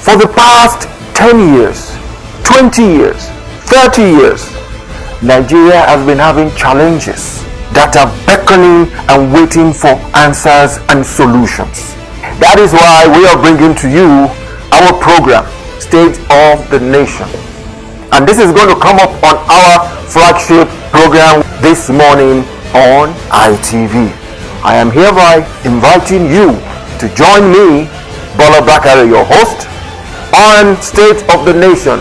For the past 10 years, 20 years, 30 years, Nigeria has been having challenges that are beckoning and waiting for answers and solutions. That is why we are bringing to you our program, State of the Nation. And this is going to come up on our flagship program this morning on ITV. I am hereby inviting you to join me, Bola Bakare, your host, on State of the Nation,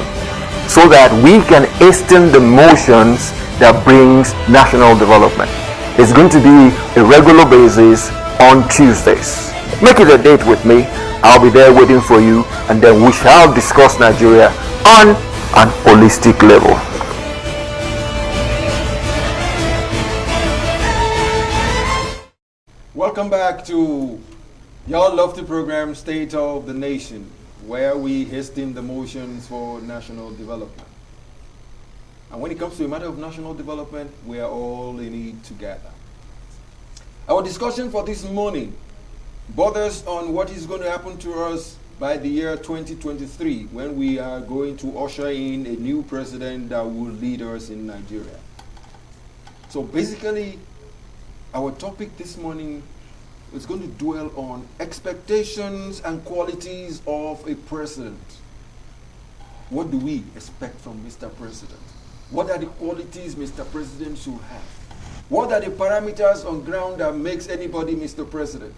so that we can hasten the motions that brings national development. It's going to be a regular basis on Tuesdays. Make it a date with me. I'll be there waiting for you, and then we shall discuss Nigeria on an holistic level. Welcome back to your lofty program, State of the Nation, where we hasten the motions for national development. And when it comes to a matter of national development, we are all in it together. Our discussion for this morning borders on what is going to happen to us by the year 2023, when we are going to usher in a new president that will lead us in Nigeria. So basically, our topic this morning is going to dwell on expectations and qualities of a president. What do we expect from Mr. President? What are the qualities Mr. President should have? What are the parameters on ground that makes anybody Mr. President?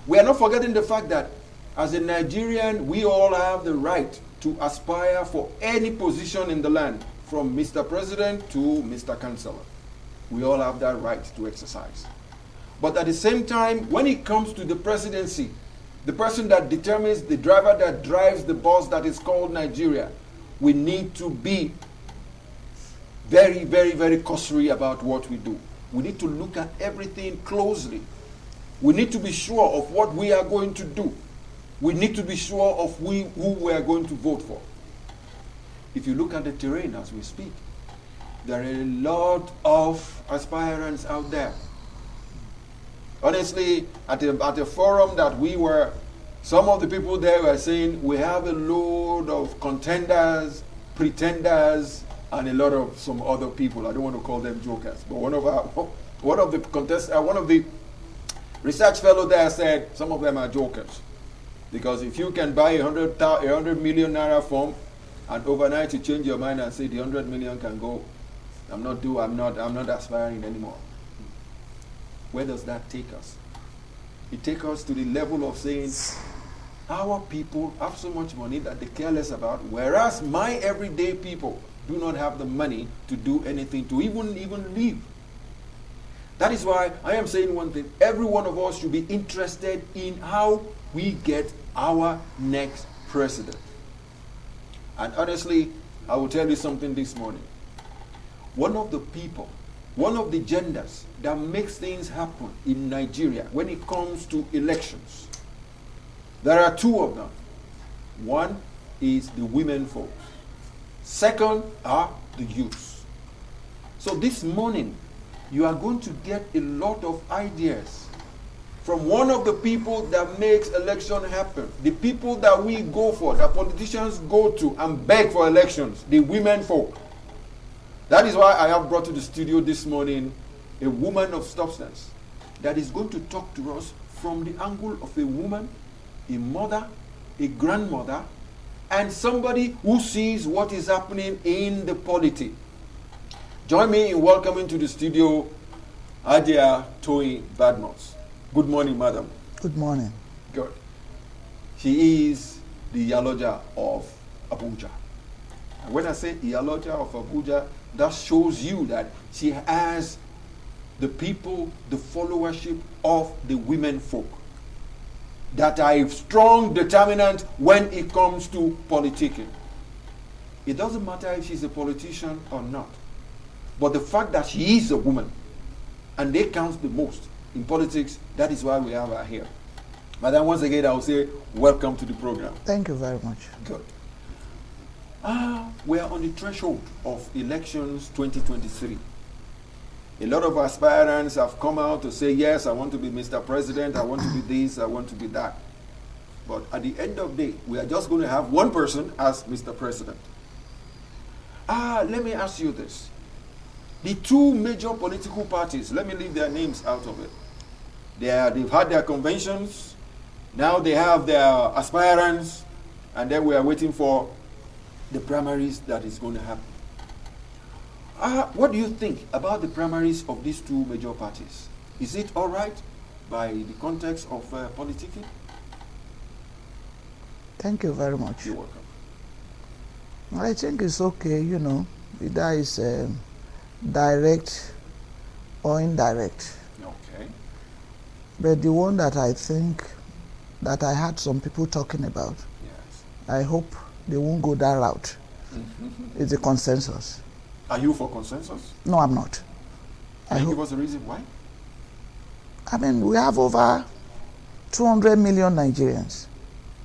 We are not forgetting the fact that as a Nigerian, we all have the right to aspire for any position in the land, from Mr. President to Mr. Councillor. We all have that right to exercise. But at the same time, when it comes to the presidency, the person that determines, the driver that drives the bus that is called Nigeria, we need to be very, very, very cursory about what we do. We need to look at everything closely. We need to be sure of what we are going to do. We need to be sure of who we are going to vote for. If you look at the terrain as we speak, there are a lot of aspirants out there. Honestly, at a forum that we were, some of the people there were saying we have a load of contenders, pretenders, and a lot of some other people. I don't want to call them jokers, but one of the research fellow there said some of them are jokers, because if you can buy 100 million naira form and overnight you change your mind and say the 100 million can go, I'm not aspiring anymore. Where does that take us? It takes us to the level of saying our people have so much money that they care less about, whereas my everyday people do not have the money to do anything, to even live. That is why I am saying one thing. Every one of us should be interested in how we get our next president. And honestly, I will tell you something this morning. One of the genders that makes things happen in Nigeria when it comes to elections, there are two of them. One is the women folks. Second are the youths. So this morning, you are going to get a lot of ideas from one of the people that makes election happen, the people that we go for, that politicians go to and beg for elections, the women folk. That is why I have brought to the studio this morning a woman of substance that is going to talk to us from the angle of a woman, a mother, a grandmother, and somebody who sees what is happening in the polity. Join me in welcoming to the studio Adia Toyi Badmus. Good morning, madam. Good morning. Good. She is the Iyaloja of Abuja. And when I say Iyaloja of Abuja, that shows you that she has the people, the followership of the women folk that are a strong determinant when it comes to politicking. It doesn't matter if she's a politician or not, but the fact that she is a woman, and they count the most in politics, that is why we have her here. Madam, once again, I will say welcome to the program. Thank you very much. Good. We are on the threshold of elections 2023. A lot of aspirants have come out to say, yes, I want to be Mr. President, I want to be this, I want to be that. But at the end of the day, we are just going to have one person as Mr. President. Let me ask you this. The two major political parties, let me leave their names out of it. They've had their conventions, now they have their aspirants, and then we are waiting for the primaries that is going to happen. What do you think about the primaries of these two major parties? Is it all right by the context of politicking? Thank you very much. You're welcome. I think it's okay, you know, either it's direct or indirect. Okay. But the one that I think that I had some people talking about, Yes. I hope they won't go that route. It's a consensus. Are you for consensus? No, I'm not. Can you give us a reason why? I mean, we have over 200 million Nigerians.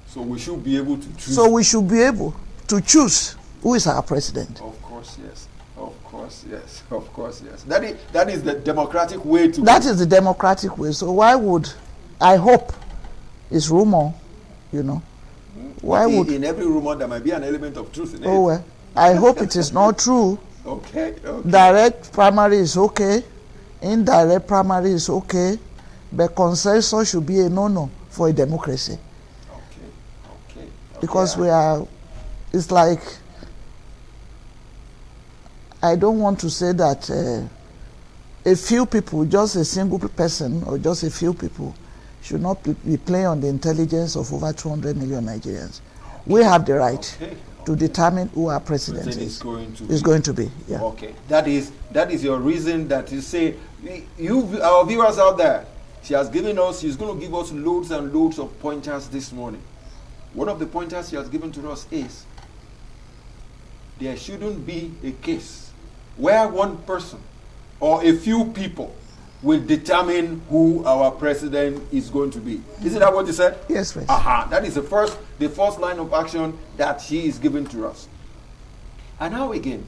So we should be able to choose. So we should be able to choose who is our president. Of course, yes. Of course, yes. Of course, yes. That is the democratic way to. That is the democratic way. So why would, I hope, it's rumor, you know. Why would in every rumor there might be an element of truth in it? Oh well, I hope it is not true. Okay. Direct primary is okay, indirect primary is okay, but consensus should be a no-no for a democracy. Okay. Because it's like, I don't want to say that a few people, just a single person or just a few people, should not be playing on the intelligence of over 200 million Nigerians. We have the right to determine who our president is going to be. Yeah. Okay, that is your reason that you say, our viewers out there, she's going to give us loads and loads of pointers this morning. One of the pointers she has given to us is, there shouldn't be a case where one person or a few people will determine who our president is going to be. Isn't that what you said? Yes, please. That is the first line of action that she is giving to us. And now again,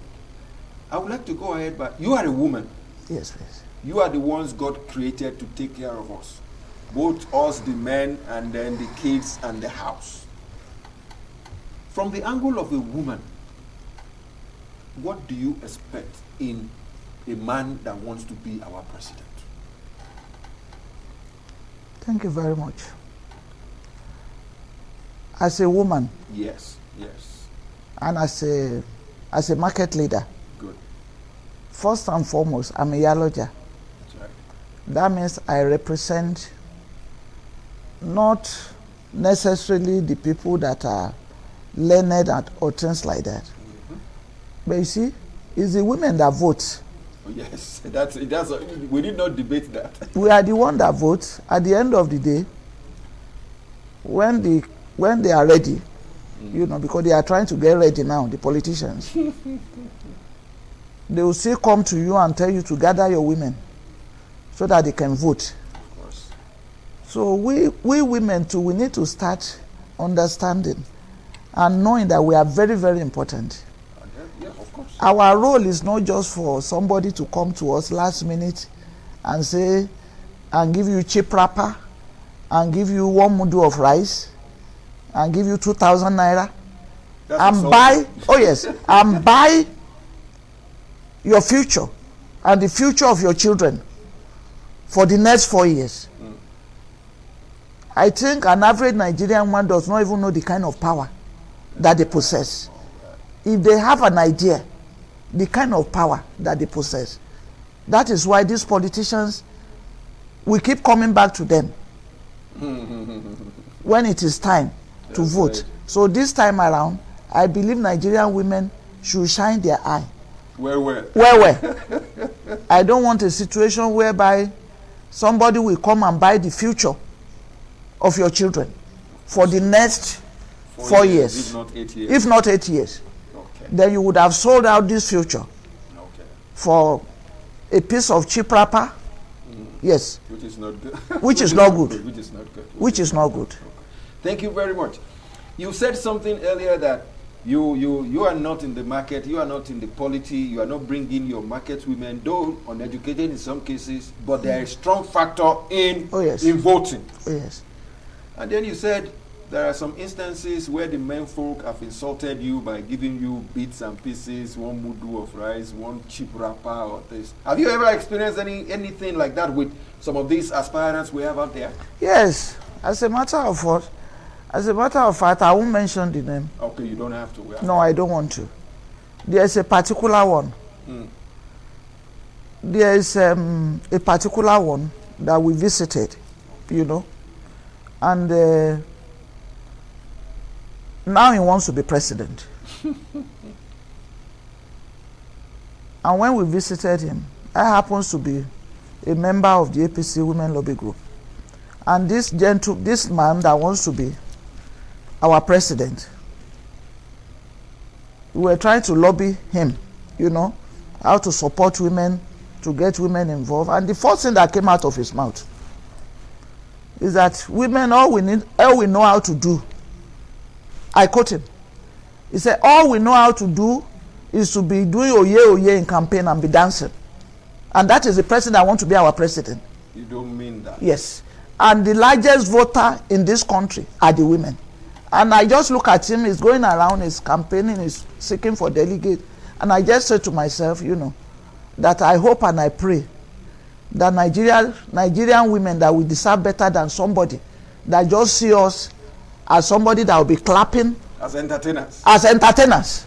I would like to go ahead, but you are a woman. Yes, please. You are the ones God created to take care of us. Both us, the men, and then the kids and the house. From the angle of a woman, what do you expect in a man that wants to be our president? Thank you very much. As a woman. Yes. And as a market leader. Good. First and foremost, I'm a Yaloja. That's right. That means I represent not necessarily the people that are learned or things like that. But you see, it's the women that vote. Oh, yes, we did not debate that. We are the one that votes. At the end of the day, when they are ready, you know, because they are trying to get ready now, the politicians, they will still come to you and tell you to gather your women so that they can vote. Of course. So we women too, we need to start understanding and knowing that we are very, very important. Yeah, of course. Our role is not just for somebody to come to us last minute and say, and give you cheap wrapper, and give you 1 mudu of rice, and give you 2,000 naira, and buy, and buy your future and the future of your children for the next 4 years. I think an average Nigerian man does not even know the kind of power that they possess. If they have an idea, the kind of power that they possess. That is why these politicians, we keep coming back to them when it is time to vote. Right. So this time around, I believe Nigerian women should shine their eye. Where? I don't want a situation whereby somebody will come and buy the future of your children for the next 4 years. If not 8 years. If not 8 years. Okay. Then you would have sold out this future for a piece of cheap wrapper. Yes. Which is not good. Which is not good. Which is not good. Which is not good. Thank you very much. You said something earlier that you are not in the market, you are not in the polity, you are not bringing your market women, though uneducated in some cases, but they are a strong factor in voting. Oh, yes. And then you said there are some instances where the men folk have insulted you by giving you bits and pieces, one mudu of rice, one cheap wrapper or this. Have you ever experienced anything like that with some of these aspirants we have out there? Yes. As a matter of fact, I won't mention the name. Okay, you don't have to. No, I don't want to. There's a particular one. There is a particular one that we visited, you know, and now he wants to be president. And when we visited him, I happens to be a member of the APC Women Lobby Group. And this man that wants to be our president, we were trying to lobby him, you know, how to support women, to get women involved. And the first thing that came out of his mouth is that women, all we know how to do, I quote him, he said, all we know how to do is to be doing oye in campaign and be dancing. And that is the president that wants to be our president. You don't mean that? Yes. And the largest voter in this country are the women. And I just look at him, he's going around, he's campaigning, he's seeking for delegates. And I just said to myself, you know, that I hope and I pray that Nigerian women that will deserve better than somebody that just see us as somebody that will be clapping. As entertainers. As entertainers.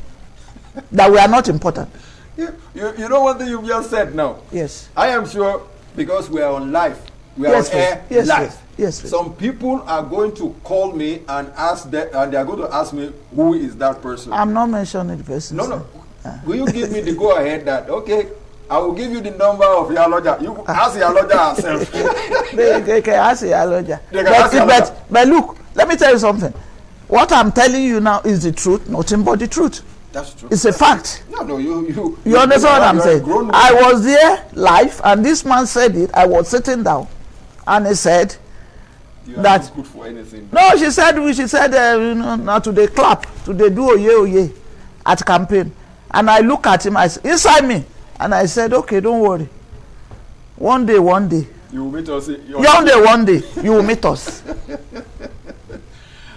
That we are not important. You know one thing you just said now? Yes. I am sure because we are on live. We are on air live. Yes. Some people are going to call me and ask that, and they are going to ask me, who is that person? I'm not mentioning the person. No. Will you give me the go ahead that, okay, I will give you the number of Yaloja. You ask Yaloja herself. They can ask Yaloja. But look, let me tell you something. What I'm telling you now is the truth, nothing but the truth. That's true. It's a fact. No, you understand what I'm saying? I was there live, and this man said it. I was sitting down, and he said you are not good for anything. No, she said you know, now today clap, today do oye at campaign. And I look at him, inside me, and I said, okay, don't worry. One day. You will meet us. One day, you will meet us.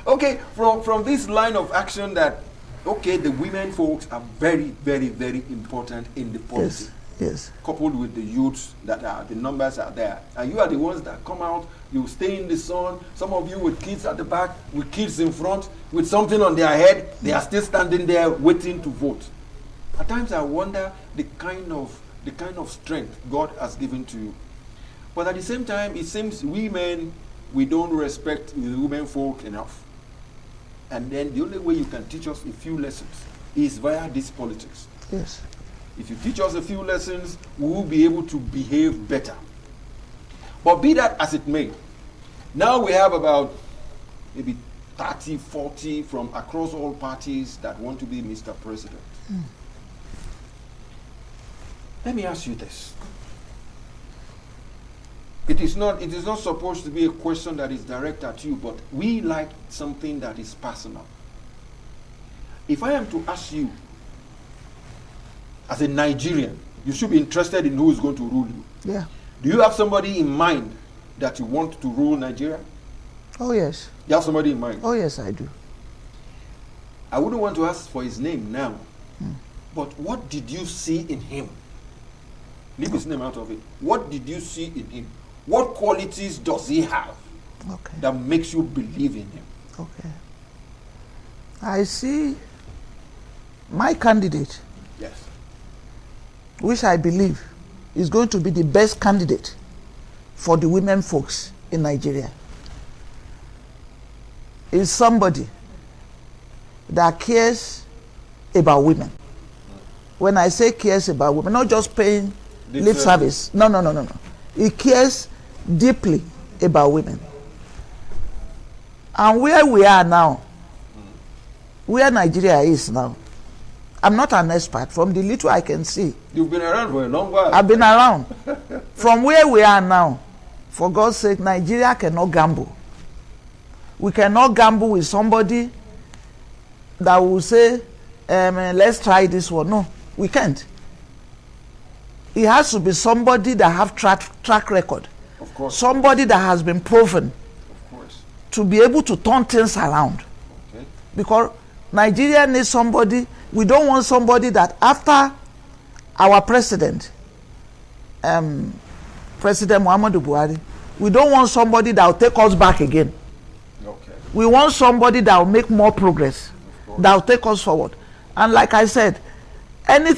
Okay, from this line of action that, okay, the women folks are very, very, very important in the policy. Yes. Coupled with the youths the numbers are there. And you are the ones that come out, you stay in the sun, some of you with kids at the back, with kids in front, with something on their head, they are still standing there waiting to vote. At times I wonder the kind of strength God has given to you. But at the same time, it seems we men, we don't respect the women folk enough. And then the only way you can teach us a few lessons is via this politics. Yes. If you teach us a few lessons, we will be able to behave better. But be that as it may, now we have about maybe 30, 40 from across all parties that want to be Mr. President. Let me ask you this. It is not supposed to be a question that is direct at you, but we like something that is personal. If I am to ask you, as a Nigerian, you should be interested in who is going to rule you. Yeah. Do you have somebody in mind that you want to rule Nigeria? Oh, yes. You have somebody in mind? Oh, yes, I do. I wouldn't want to ask for his name now, but what did you see in him? Leave his name out of it. What did you see in him? What qualities does he have that makes you believe in him? Okay. I see my candidate, yes, which I believe is going to be the best candidate for the women folks in Nigeria, is somebody that cares about women. When I say cares about women, not just paying lip service. No. He cares deeply about women. And where we are now, where Nigeria is now, I'm not an expert. From the little I can see. You've been around for a long while. I've been around. From where we are now, for God's sake, Nigeria cannot gamble. We cannot gamble with somebody that will say, let's try this one. No, we can't. It has to be somebody that have track record. Of course. Somebody that has been proven of course to be able to turn things around. Okay. Because Nigeria needs somebody. We don't want somebody that after our president, President Muhammadu Buhari, we don't want somebody that will take us back again. Okay. We want somebody that will make more progress, that will take us forward. And like I said, any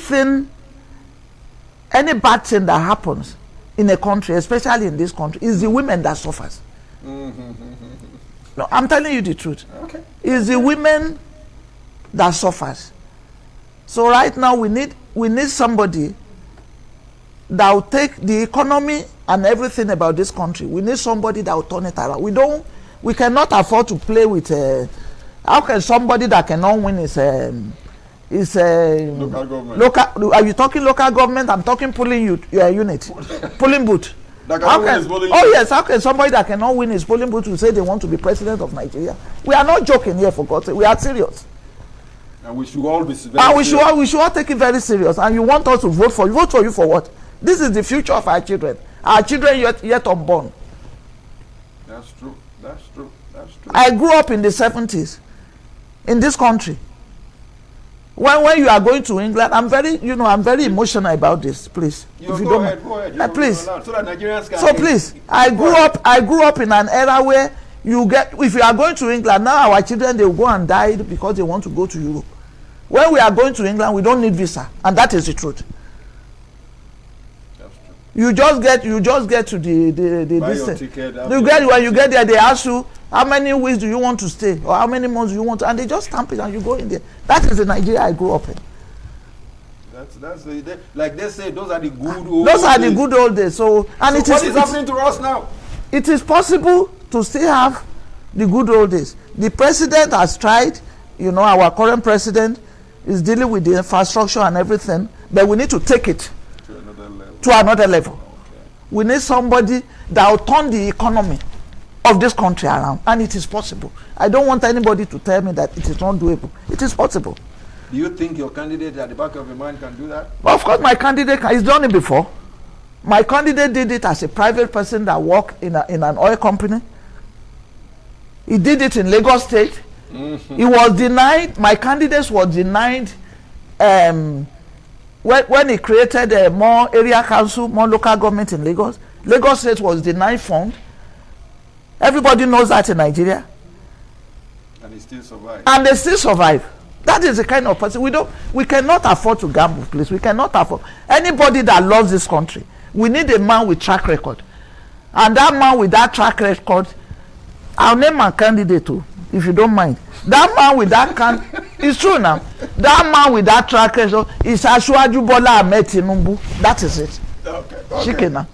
bad thing that happens in a country, especially in this country, is the women that suffers. No, I'm telling you the truth. Okay. It's the women that suffers. So right now we need somebody that will take the economy and everything about this country. We need somebody that will turn it around. We cannot afford to play with. How can somebody that cannot win Local government. Are you talking local government? I'm talking polling unit, polling booth. Yes, how can somebody that cannot win his polling booth will say they want to be president of Nigeria? We are not joking here, for God's sake. We are serious. And we should all be very serious. We should all take it very serious. And you want us to vote for you? Vote for you for what? This is the future of our children. Our children yet unborn. That's true. That's true. That's true. I grew up in the 70s in this country. When you are going to England, I'm very emotional about this. Please, if you don't mind. Go ahead. Please. So that Nigerians can. So please, I grew up in an era where if you are going to England now, our children, they will go and die because they want to go to Europe. When we are going to England, we don't need visa, and that is the truth. That's true. You just get to the Buy this your thing. ticket. When you get there, they ask you how many weeks do you want to stay, or how many months do you want to, and they just stamp it and you go in there. That is the Nigeria I grew up in. Like they say, those are the good old. Those are the good old days. So what is happening to us now? It is possible to still have the good old days. The president has tried. Our current president is dealing with the infrastructure and everything, but we need to take it to another level. Okay. We need somebody that will turn the economy of this country around, and it is possible. I don't want anybody to tell me that it is not doable. It is possible. Do you think your candidate at the back of your mind can do that? Well, of course, my candidate has done it before. My candidate did it as a private person that worked in an oil company. He did it in Lagos State. He was denied. My candidate was denied when he created more area council, more local government in Lagos. Lagos State was denied fund. Everybody knows that in Nigeria. And he still survived. And they still survive. That is the kind of person we cannot afford to gamble, please. We cannot afford. Anybody that loves this country, we need a man with track record. And that man with that track record, I'll name my candidate too, if you don't mind. That man with that it's true now. That man with that track record is Asiwaju Bola Tinubu. That is it. Okay.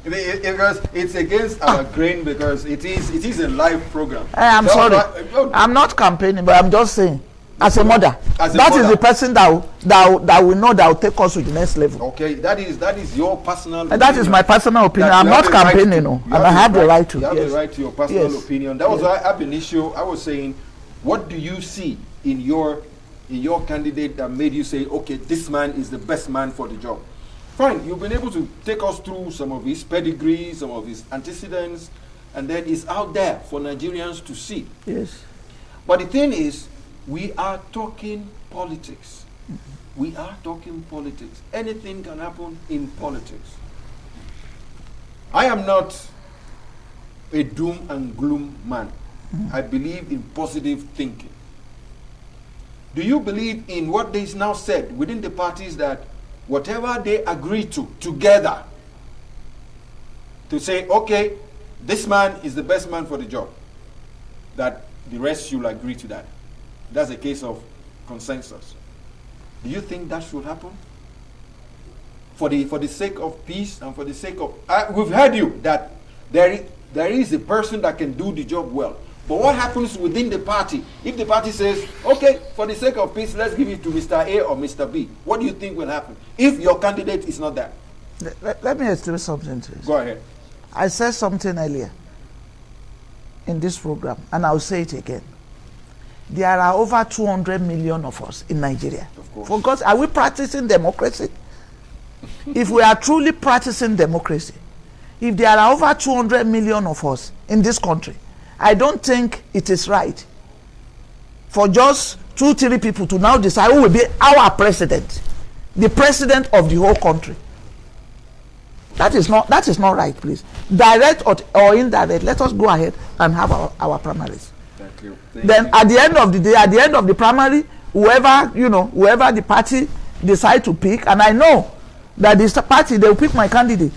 Because it's against our grain, because it is a live program. I'm sorry. I'm not campaigning, but I'm just saying, as a mother, that is the person that we know that will take us to the next level. Okay, that is your personal opinion. That is my personal opinion. I'm not campaigning, and I have the right to. You have the right to your personal opinion. That was why ab initio I was saying, what do you see in your candidate that made you say, okay, this man is the best man for the job? Fine, you've been able to take us through some of his pedigree, some of his antecedents, and then it's out there for Nigerians to see. Yes. But the thing is, we are talking politics. We are talking politics. Anything can happen in politics. I am not a doom and gloom man. I believe in positive thinking. Do you believe in what is now said within the parties, that whatever they agree to together to say, okay, this man is the best man for the job, that the rest should agree to that? That's a case of consensus. Do you think that should happen? For the sake of peace and for the sake of... we've heard you that there is a person that can do the job well. But what happens within the party? If the party says, okay, for the sake of peace, let's give it to Mr. A or Mr. B. What do you think will happen if your candidate is not that? Let me explain something to you. Go ahead. I said something earlier in this program, and I'll say it again. There are over 200 million of us in Nigeria. Of course. For God, are we practicing democracy? If we are truly practicing democracy, if there are over 200 million of us in this country, I don't think it is right for just 2-3 people to now decide who will be our president, the president of the whole country. That is not right, please. Direct or indirect, let us go ahead and have our primaries. Thank you. Then at the end of the day, at the end of the primary, whoever the party decide to pick, and I know that this party, they will pick my candidate.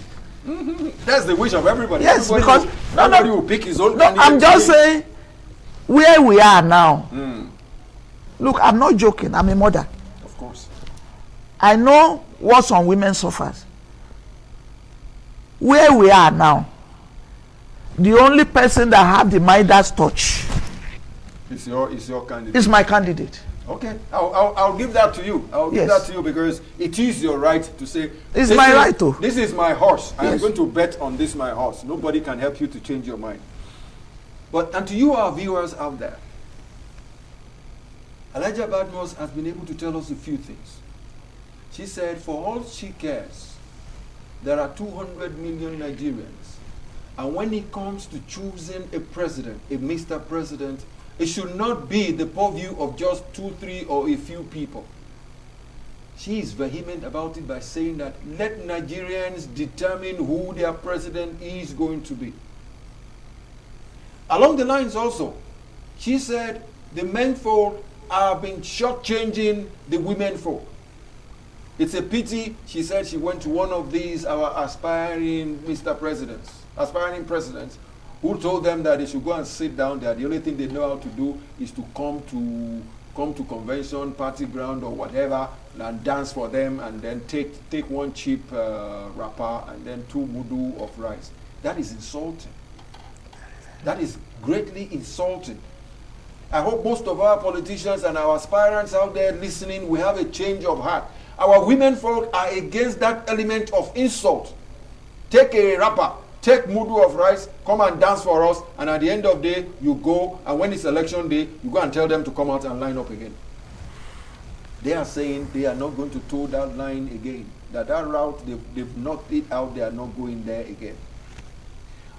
That's the wish of everybody. Yes, everybody because everybody will pick his own candidate. I'm just saying where we are now. Look, I'm not joking. I'm a mother. Of course. I know what some women suffer. Where we are now, the only person that have the Midas touch is your candidate. Is my candidate. Okay, I'll give that to you. I'll give that to you because it is your right to say. It's my right to. This is my horse. I am going to bet on this my horse. Nobody can help you to change your mind. And to you, our viewers out there, Elijah Badmus has been able to tell us a few things. She said, for all she cares, there are 200 million Nigerians. And when it comes to choosing a president, a Mr. President, it should not be the purview of just 2, 3, or a few people. She is vehement about it by saying that let Nigerians determine who their president is going to be. Along the lines also, she said the menfolk have been shortchanging the womenfolk. It's a pity, she said, she went to one of these, our aspiring presidents, who told them that they should go and sit down there. The only thing they know how to do is to come to convention, party ground or whatever, and dance for them, and then take one cheap wrapper and then 2 mudu of rice. That is insulting. That is greatly insulting. I hope most of our politicians and our aspirants out there listening will have a change of heart. Our women folk are against that element of insult. Take a wrapper, take mudu of rice, come and dance for us, and at the end of the day, you go, and when it's election day, you go and tell them to come out and line up again. They are saying they are not going to toe that line again. That route, they've knocked it out, they are not going there again.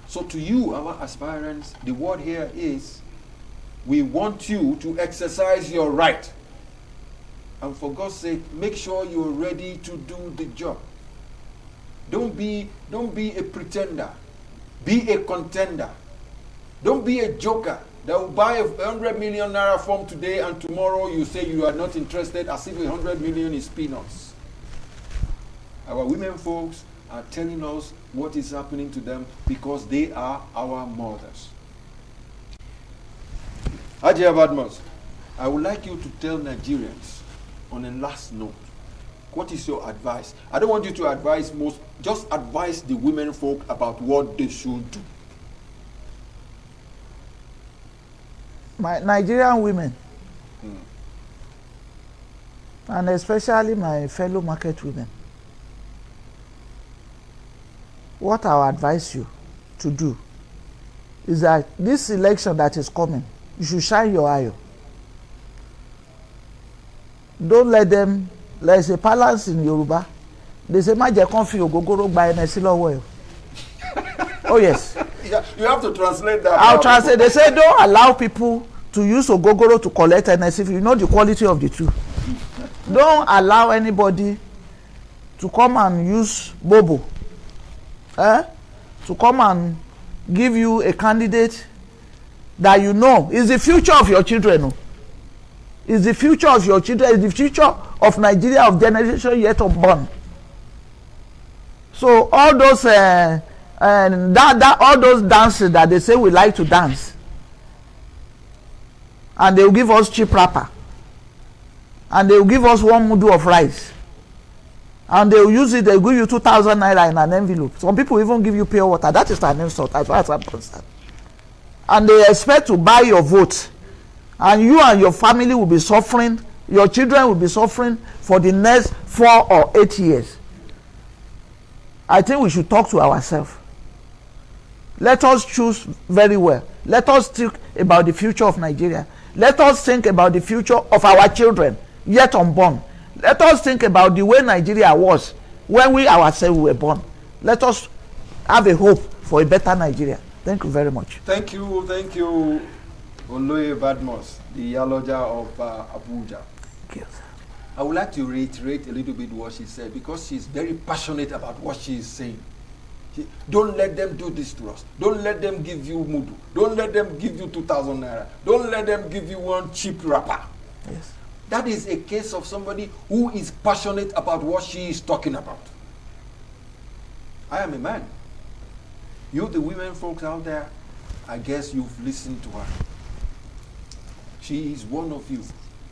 So to you, our aspirants, the word here is, we want you to exercise your right. And for God's sake, make sure you're ready to do the job. Don't be a pretender. Be a contender. Don't be a joker that will buy a 100 million naira form today and tomorrow you say you are not interested as if 100 million is peanuts. Our women folks are telling us what is happening to them because they are our mothers. Ajay Badmus, I would like you to tell Nigerians on a last note, what is your advice? I don't want you to advise just advise the women folk about what they should do. My Nigerian women, and especially my fellow market women, what I would advise you to do is that this election that is coming, you should shine your eye. Don't let them. There's a balance in Yoruba. They say, "Ma jẹ́ kán fi ògógóró gba ẹnẹsí lọ́wọ́ ẹ." Oh yes. Yeah, you have to translate that. I'll translate. They say, don't allow people to use ogogoro to collect NSC if you know the quality of the two. Don't allow anybody to come and use bobo. To come and give you a candidate that you know is the future of your children. Is the future of your children, is the future of Nigeria, of generation yet unborn. So all those all those dances that they say we like to dance, and they will give us cheap wrapper, and they will give us 1 mudu of rice, and they will use it, they will give you 2,000 naira in an envelope. Some people even give you pure water. That is an insult as far as I'm concerned. And they expect to buy your vote, and you and your family will be suffering, your children will be suffering for the next 4 or 8 years. I think we should talk to ourselves. Let us choose very well. Let us think about the future of Nigeria. Let us think about the future of our children yet unborn. Let us think about the way Nigeria was when we ourselves were born. Let us have a hope for a better Nigeria. Thank you very much. Thank you, Oloye Badmus, the Yaloja of Abuja. Thank you. I would like to reiterate a little bit what she said, because she's very passionate about what she is saying. Don't let them do this to us. Don't let them give you mudu. Don't let them give you 2,000 naira. Don't let them give you one cheap wrapper. Yes. That is a case of somebody who is passionate about what she is talking about. I am a man. You, the women folks out there, I guess you've listened to her. She is one of you.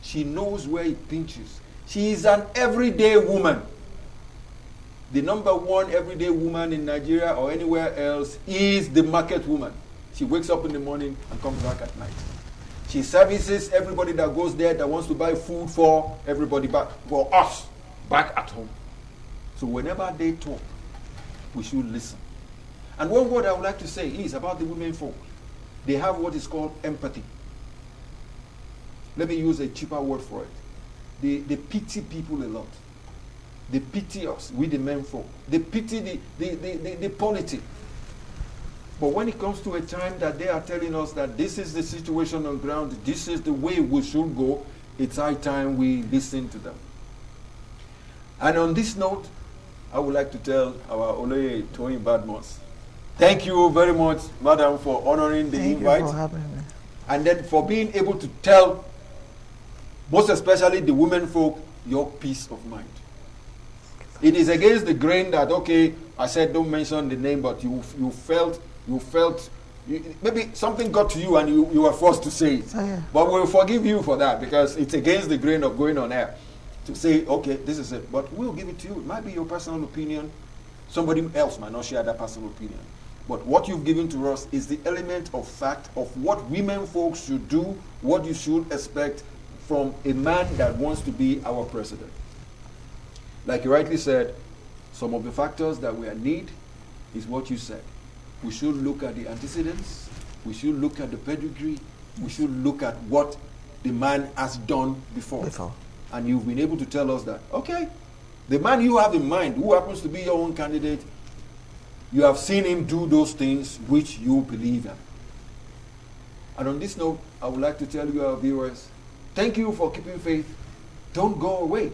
She knows where it pinches. She is an everyday woman. The number one everyday woman in Nigeria or anywhere else is the market woman. She wakes up in the morning and comes back at night. She services everybody that goes there that wants to buy food for everybody back, for us, back at home. So whenever they talk, we should listen. And one word I would like to say is about the women folk. They have what is called empathy. Let me use a cheaper word for it. They pity people a lot. They pity us, we the men folk. They pity the polity. But when it comes to a time that they are telling us that this is the situation on ground, this is the way we should go, it's high time we listen to them. And on this note, I would like to tell our Oloye Toyin Badmus, thank you very much, madam, for honoring the invite. Thank you for having me. And then for being able to tell, most especially the women folk, your peace of mind. It is against the grain that, okay, I said don't mention the name, but you felt, maybe something got to you and you were forced to say it. Oh, yeah. But we'll forgive you for that, because it's against the grain of going on air to say, okay, this is it. But we'll give it to you. It might be your personal opinion. Somebody else might not share that personal opinion. But what you've given to us is the element of fact of what women folks should do, what you should expect from a man that wants to be our president. Like you rightly said, some of the factors that we need is what you said. We should look at the antecedents, we should look at the pedigree, we should look at what the man has done before. And you've been able to tell us that, okay, the man you have in mind, who happens to be your own candidate, you have seen him do those things which you believe in. And on this note, I would like to tell you, our viewers, thank you for keeping faith. Don't go away.